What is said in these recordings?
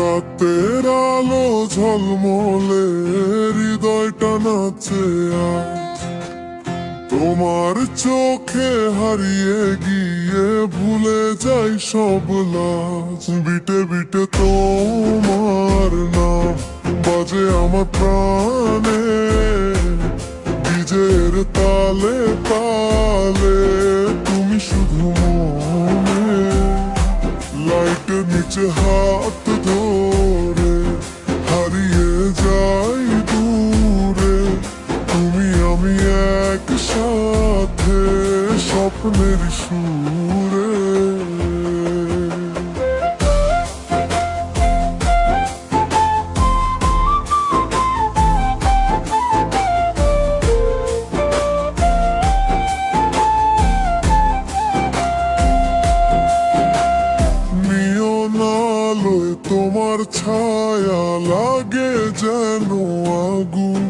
রাতের আলো ঝলমলে হৃদয়টা নাচে আজ তোমার চোখে হারিয়ে গিয়ে ভুলে যাই সব লাজ। বিটে বিটে তোমার নাম বাজে আমার প্রাণে, ডিজের তালে তালে তুমি শুধু মনে। লাইটের নিচে হাত ধরে হারিয়ে যাই দূরে, তুমি আমি একসাথে স্বপ্নের সুরে। তোমার ছায়া লাগে যেন আগুন,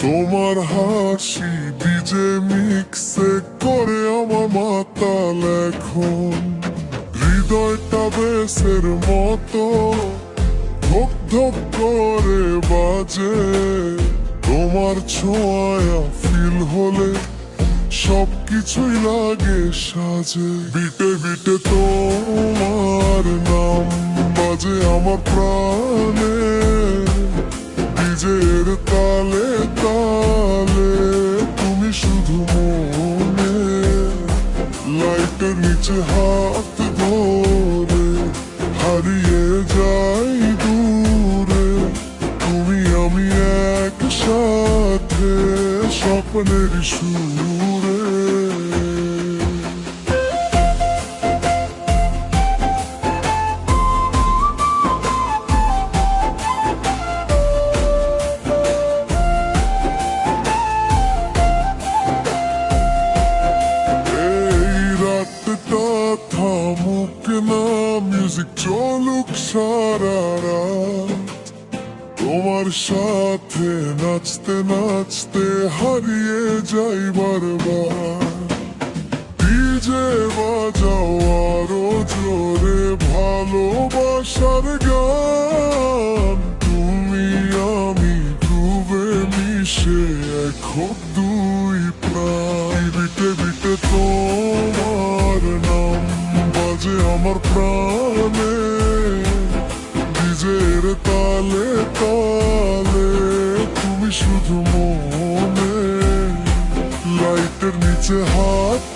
তোমার হাসি ডিজে মিক্সে করে আমার মাতাল এখন। হৃদয়টা বেসের মতো ধক ধক করে বাজে, তোমার ছোঁয়া ফিল হলে সবকিছুই লাগে সাজে। বিটে বিটে তোমার নাম বাজে আমার প্রাণে, ডিজের তালে তালে তুমি শুধু মনে। লাইটের নিচে হাত ধরে হারিয়ে যাই দূরে, তুমি আমি একসাথে স্বপ্নের সুরে। থামুক না মিউজিক চলুক সারা রাত, তোমার সাথে নাচতে নাচতে হারিয়ে যাই বারবার। ডিজে বাজাও আরো জোরে ভালোবাসার গান, তুমি আমি গ্রুভে মিশে এক দুই প্রাণ। বিটে বিটে তোমার নাম বাজে আমার প্রাণে, ডিজের তালে তালে তুমি শুধু মনে। লাইটের নিচে হাত